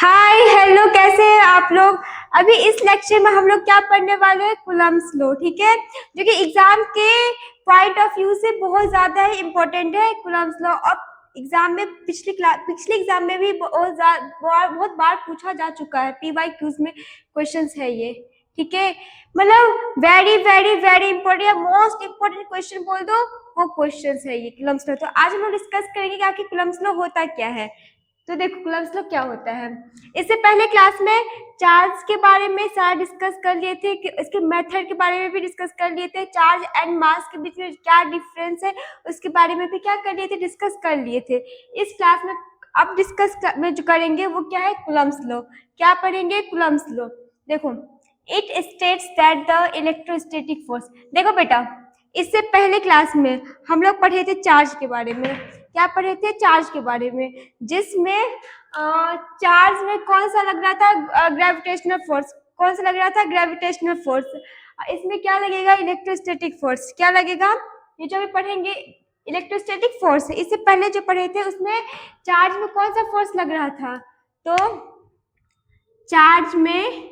Hi hello, कैसे हैं आप लोग। अभी इस लेक्चर में हम लोग क्या पढ़ने वाले हैं, कूलम्ब्स लॉ। ठीक है, जो कि एग्जाम के पॉइंट ऑफ व्यू से बहुत ज्यादा ही इम्पोर्टेंट है कूलम्ब्स लॉ। और एग्जाम में पिछले एग्जाम में भी बहुत बार पूछा जा चुका है, पीवाई क्यूज में क्वेश्चंस है ये। ठीक है, मतलब very very very important, most important question बोल दो वो क्वेश्चंस है ये कूलम्ब्स लॉ। तो आज हम लोग डिस्कस करेंगे कि आखिर कूलम्ब्स लॉ होता क्या है। तो देखो कूलम्ब्स लॉ क्या होता है। इससे पहले क्लास में चार्ज के बारे में सारा डिस्कस कर लिए थे, कि इसके मेथड के बारे में भी डिस्कस कर लिए थे, चार्ज एंड मास के बीच में क्या डिफरेंस है उसके बारे में भी क्या कर लिए थे, डिस्कस कर लिए थे। इस क्लास में अब डिस्कस में जो करेंगे वो क्या है, कूलम्ब्स लॉ। क्या पढ़ेंगे, कूलम्ब्स लॉ। देखो, it states that the electrostatic force. देखो बेटा, इससे पहले क्लास में हम लोग पढ़े थे चार्ज के बारे में। क्या पढ़े थे, चार्ज के बारे में, जिसमें चार्ज में कौन सा लग रहा था, ग्रेविटेशनल फोर्स। कौन सा लग रहा था, ग्रेविटेशनल फोर्स। इसमें क्या लगेगा, इलेक्ट्रोस्टैटिक फोर्स। क्या लगेगा, ये जो भी पढ़ेंगे इलेक्ट्रोस्टैटिक फोर्स। इससे पहले जो पढ़े थे उसमें चार्ज में कौन सा फोर्स लग रहा था, तो चार्ज में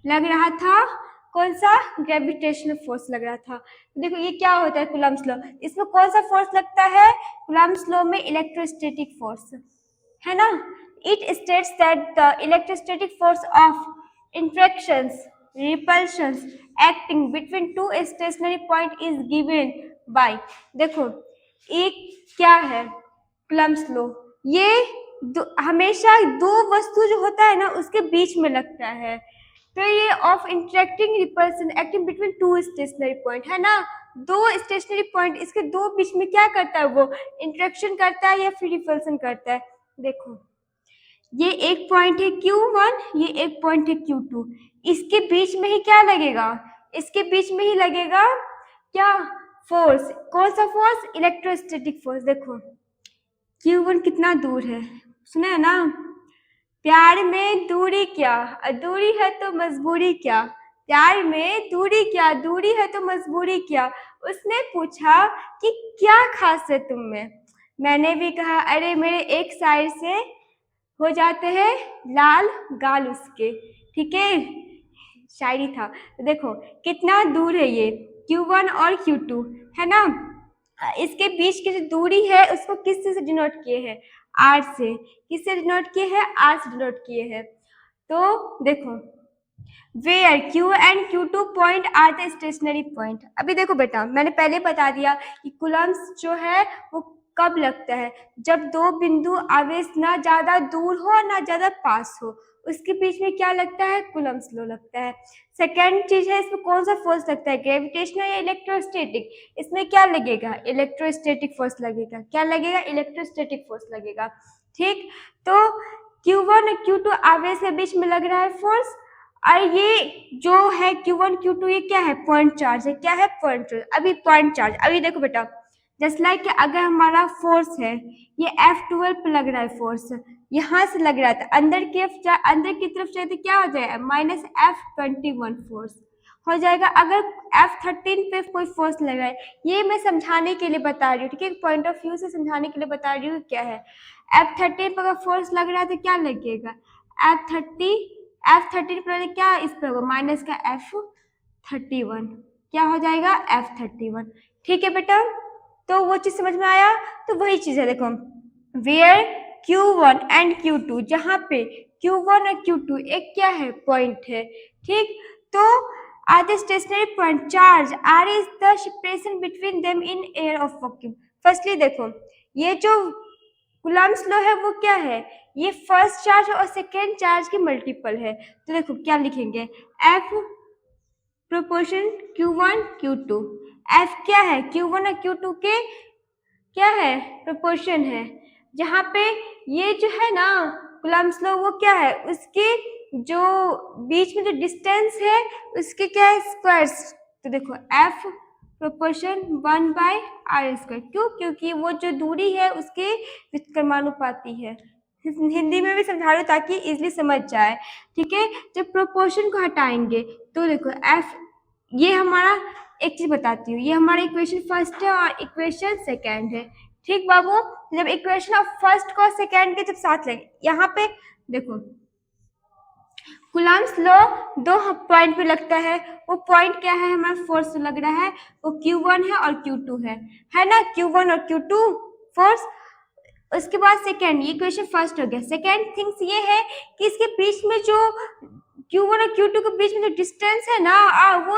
लग रहा था कौन सा, ग्रेविटेशनल फोर्स लग रहा था। तो देखो ये क्या होता है, कूलम्ब्स लॉ। इसमें कौन सा फोर्स लगता है, कूलम्ब्स लॉ में इलेक्ट्रोस्टैटिक फोर्स है ना। It states that the electrostatic force of interactions repulsions acting between two stationary point is given by. देखो ये क्या है, कूलम्ब्स लॉ। ये हमेशा दो वस्तु जो होता है ना उसके बीच में लगता है। तो ये of interacting repulsion acting between two stationary point है ना। दो स्टेशनरी पॉइंट, इसके दो बीच में क्या करता है, वो इंटरेक्शन करता है या फिर रिपल्सन करता है। देखो ये एक पॉइंट है Q1, ये एक पॉइंट है Q2। इसके बीच में ही क्या लगेगा, इसके बीच में ही लगेगा क्या, फोर्स। कौन सा फोर्स, इलेक्ट्रोस्टैटिक फोर्स। देखो Q1 कितना दूर है, सुना है ना। प्यार में दूरी क्या, दूरी है तो मजबूरी क्या। प्यार में दूरी क्या, दूरी है तो मजबूरी क्या। उसने पूछा कि क्या खास है तुम में। मैंने भी कहा अरे मेरे एक साइड से हो जाते हैं लाल गाल उसके। ठीक है, शायरी था। तो देखो कितना दूर है ये, Q1 और Q2 है ना। इसके बीच की जो दूरी है उसको किससे डिनोट किए हैं, R से। किससे डिनोट किए हैं, R से डिनोट किए हैं। तो देखो where Q and Q2 point are the stationary point. अभी देखो बेटा, मैंने पहले बता दिया कि कूलम्ब्स जो है वो कब लगता है, जब दो बिंदु आवेश ना ज्यादा दूर हो ना ज्यादा पास हो, उसके बीच में क्या लगता है, कूलम्ब्स लॉ लगता है। सेकेंड चीज है, इसमें कौन सा फोर्स लगता है, ग्रेविटेशनल या इलेक्ट्रोस्टैटिक। इसमें क्या लगेगा, इलेक्ट्रोस्टैटिक फोर्स लगेगा। क्या लगेगा, इलेक्ट्रोस्टैटिक फोर्स लगेगा। ठीक, तो Q1 और Q2 आवेश के बीच में लग रहा है फोर्स। और ये जो है Q1 Q2 ये क्या है, पॉइंट चार्ज है। क्या है, पॉइंट चार्ज। अभी पॉइंट चार्ज, अभी देखो बेटा, जस्ट लाइक अगर हमारा फोर्स है, ये F12 पे लग रहा है फोर्स, यहाँ से लग रहा था अंदर की तरफ जाए तो क्या हो जाएगा, -F21 फोर्स हो जाएगा। अगर F13 पे कोई फोर्स लग रहा है, ये मैं समझाने के लिए बता रही हूँ। ठीक है, पॉइंट ऑफ व्यू से समझाने के लिए बता रही हूँ क्या है। F13 पे अगर फोर्स लग रहा है तो क्या लगेगा, F13 पर क्या, इस पर होगा माइनस का F31, क्या हो जाएगा, F31। ठीक है बेटा, तो वो चीज समझ में आया। तो वही चीज है, देखो वेयर Q1 एंड Q2, जहाँ पे Q1 और Q2 एक क्या है, पॉइंट है। ठीक, तो are the stationary point charge R is the separation between them in air of vacuum. Firstly देखो, ये जो कूलम्ब्स लॉ है वो क्या है, ये फर्स्ट चार्ज और सेकेंड चार्ज की मल्टीपल है। तो देखो क्या लिखेंगे, F proportion Q1 Q2। F क्या है, Q1 और Q2 के क्या है, प्रोपोर्शन है। जहाँ पे ये जो है ना कूलम्ब्स लॉ वो क्या है, उसके जो बीच में जो डिस्टेंस है उसके क्या है, स्क्वायर्स। तो देखो F प्रोपोर्शन 1/r²। क्यों, क्योंकि वो जो दूरी है उसके व्युत्क्रमानुपाती है। हिंदी में भी समझा रही हूँ ताकि इजीली समझ जाए। ठीक है, जब प्रोपोर्शन को हटाएंगे तो देखो F, ये हमारा, एक चीज बताती हूँ, ये हमारा इक्वेशन फर्स्ट है और इक्वेशन सेकेंड है। ठीक बाबू, जब इक्वेशन ऑफ फर्स्ट को सेकेंड के जब साथ लेंगे, यहाँ पे देखो कूलम्ब्स लॉ दो पॉइंट पे लगता है, वो पॉइंट क्या है, हमारा फोर्स लग रहा है वो Q1 है और Q2 है ना, Q1 और Q2 फोर्स। उसके बाद सेकेंड, ये क्वेश्चन फर्स्ट हो गया। सेकेंड थिंग्स ये है कि इसके बीच में जो Q1 और Q2 के बीच में जो डिस्टेंस है ना, वो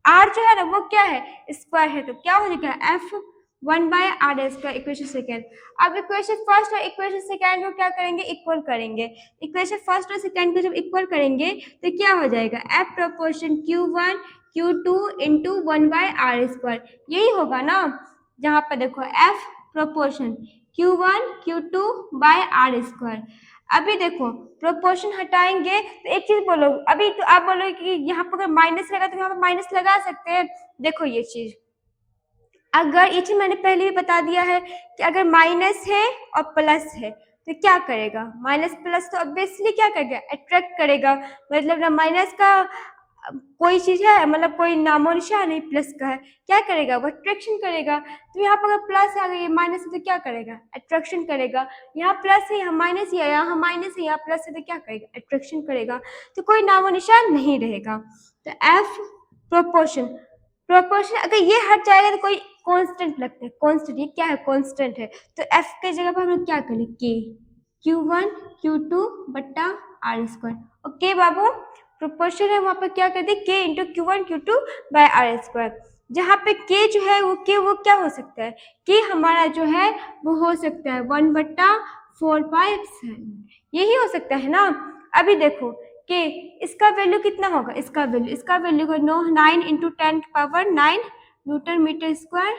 R जो है ना वो क्या है, स्क्वायर है, तो क्या हो जाएगा F1/R स्क्वायर, इक्वेशन सेकेंड। अब इक्वेशन फर्स्ट और इक्वेशन सेकेंड को क्या करेंगे, इक्वल करेंगे। इक्वेशन फर्स्ट और सेकेंड को जब इक्वल करेंगे तो क्या हो जाएगा, F proportion Q1 Q2 into 1/R square, यही होगा ना। जहाँ पर देखो F proportion Q1 Q2/R square. अभी देखो प्रोपोर्शन हटाएंगे तो एक चीज बोलो, अभी तो आप बोलो कि यहाँ पर अगर माइनस लगा तो यहाँ पर माइनस लगा सकते हैं। देखो ये चीज, अगर ये चीज मैंने पहले ही बता दिया है कि अगर माइनस है और प्लस है तो क्या करेगा, माइनस प्लस तो ऑब्वियसली क्या करेगा, अट्रैक्ट करेगा। मतलब ना माइनस का कोई चीज है, मतलब कोई नामो निशान नहीं प्लस का है, क्या करेगा वो अट्रैक्शन करेगा। तो यहाँ पर अगर प्लस है, अगर ये माइनस है तो क्या करेगा, अट्रैक्शन करेगा। यहाँ प्लस है, यहाँ माइनस है, यहाँ माइनस है, यहाँ प्लस है, तो क्या करेगा, अट्रैक्शन करेगा। तो कोई नामो निशान नहीं रहेगा। तो एफ प्रोपोर्शन, प्रोपोर्शन अगर ये हट जाएगा तो कोई कांस्टेंट लगता है, कांस्टेंट, ये क्या है, कांस्टेंट है। तो एफ के जगह पर हम लोग क्या करें, के, Q1 Q2 बट्टा R स्क्वायर। ओके बाबू, प्रोपोर्शन है वहां पर क्या कर दे, के into Q1 Q2 bye R square. जहाँ पे के जो है वो के वो क्या हो सकता है, के हमारा जो है वो हो सकता है 1/4 यही हो सकता है ना। अभी देखो के, इसका वैल्यू कितना होगा, इसका वैल्यू को 9 इंटू 10⁹ न्यूटन मीटर स्क्वायर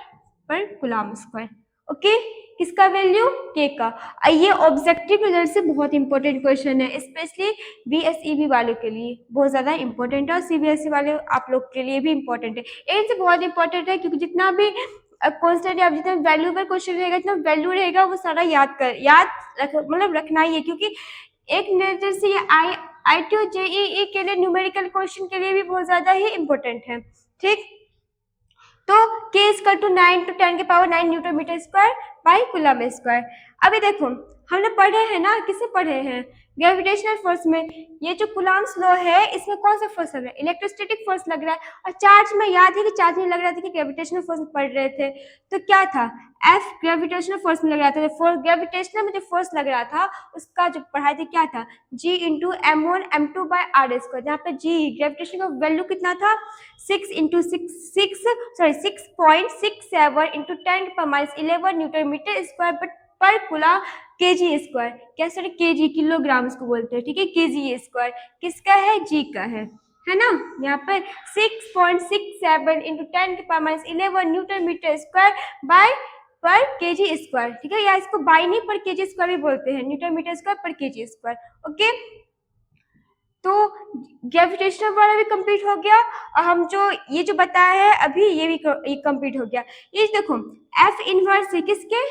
पर कूलम्ब स्क्वायर। ओके, किसका वैल्यू, के का। ये ऑब्जेक्टिव रिजल्ट से बहुत इंपॉर्टेंट क्वेश्चन है, स्पेशली BSEB वालों के लिए बहुत ज्यादा इंपॉर्टेंट है, और CBSE वाले आप लोग के लिए भी इंपॉर्टेंट है। इनसे बहुत इंपॉर्टेंट है, क्योंकि जितना भी कॉन्स्टेंट या जितना वैल्यूएबल क्वेश्चन रहेगा, जितना वैल्यू रहेगा वो सारा मतलब रखना ही है, क्योंकि एक नजर से ये IIT और JEE के लिए न्यूमेरिकल क्वेश्चन के लिए भी बहुत ज्यादा ही इंपॉर्टेंट है। ठीक, तो K = 9 × 10⁹ newton metre square by coulomb square. अभी देखो हमने पढ़े हैं ना, किसे पढ़े हैं, ग्रेविटेशनल फोर्स में। ये जो कूलम्ब्स लॉ है इसमें कौन सा फोर्स लग रहा है, इलेक्ट्रोस्टैटिक फोर्स लग रहा है। और चार्ज में याद है कि चार्ज में लग रहा था कि ग्रेविटेशनल फोर्स पढ़ रहे थे, तो क्या था, F ग्रेविटेशनल फोर्स में लग रहा था। ग्रेविटेशनल में जो फोर्स लग रहा था उसका जो पढ़ाई थी क्या था, G into M1 M2/R square, जहाँ पे G ग्रेविटेशन का वैल्यू कितना था, 6.67 इंटू 10⁻11 न्यूटन मीटर स्क्वायर पर कूलम्ब kg स्क्वायर, क्या सॉरी kg किलोग्राम इसको बोलते हैं, ठीक है। kg स्क्वायर किसका है, G का है ना। यहाँ पर 6.67 into 10⁻11 newton metre square by पर kg स्क्वायर, ठीक है। या इसको बाई नहीं पर kg स्क्वायर भी बोलते हैं, न्यूटन मीटर स्क्वायर पर kg स्क्वायर। ओके, तो ग्रेविटेशनल वाला भी कंप्लीट हो गया, और हम जो ये जो बताया है अभी ये भी कंप्लीट हो गया। ये देखो F इनवर्स है किसके,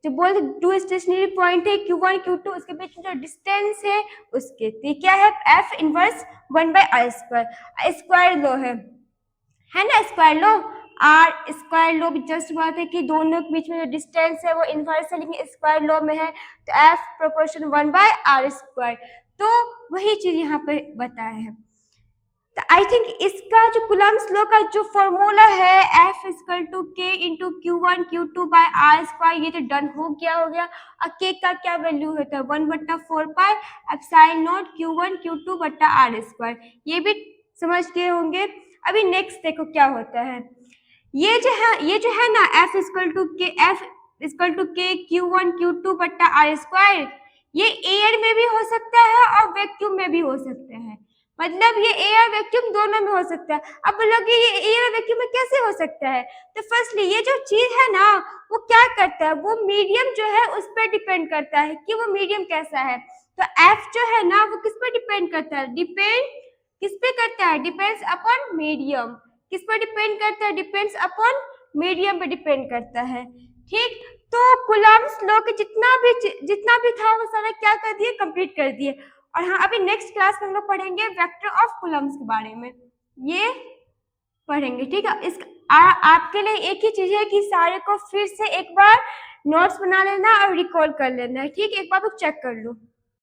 जो बोल टू स्टेशनरी पॉइंट है Q1 Q2, उसके बीच में जो डिस्टेंस है उसके, तो क्या है F inverse 1/R square. Square law है ना, square law, R square law भी जस्ट बात है कि दोनों के बीच में जो डिस्टेंस है वो इनवर्स है, लेकिन स्क्वायर लॉ में है, तो F प्रोपोर्शन 1/R स्क्वायर। तो वही चीज यहाँ पे बताया है। तो आई थिंक इसका जो कूलम्ब्स लॉ का जो फॉर्मूला है F = K into Q1 Q2/R square, ये तो डन हो गया। और K का क्या वैल्यू होता है, 1/4πε0 Q1 Q2/R स्क्वायर, ये भी समझ गए होंगे। अभी नेक्स्ट देखो क्या होता है, ये जो है ना F = K Q1 Q2/R square, ये एयर में भी हो सकता है और वैक्यूम में भी हो सकता है, मतलब ये एयर वैक्यूम दोनों में हो सकता है। अब बोलोगे ये एयर वैक्यूम में कैसे हो सकता है, तो फर्स्टली ये जो चीज है ना वो क्या करता है, वो मीडियम जो है उस पर डिपेंड करता है कि वो मीडियम कैसा है। तो F जो है ना वो किस पर डिपेंड करता है, डिपेंड्स अपॉन मीडियम। किस पर डिपेंड करता है, डिपेंड्स अपॉन मीडियम पे डिपेंड करता है। ठीक, तो कूलम्ब्स लॉ के जितना भी था वो सारा क्या कर दिए, कंप्लीट कर दिए। और हाँ, अभी नेक्स्ट क्लास में हम लोग पढ़ेंगे वेक्टर ऑफ कूलम्ब्स के बारे में, ये पढ़ेंगे। ठीक है, आपके लिए एक ही चीज है कि सारे को फिर से एक बार नोट्स बना लेना और रिकॉल कर लेना है। ठीक, एक बार चेक कर लो।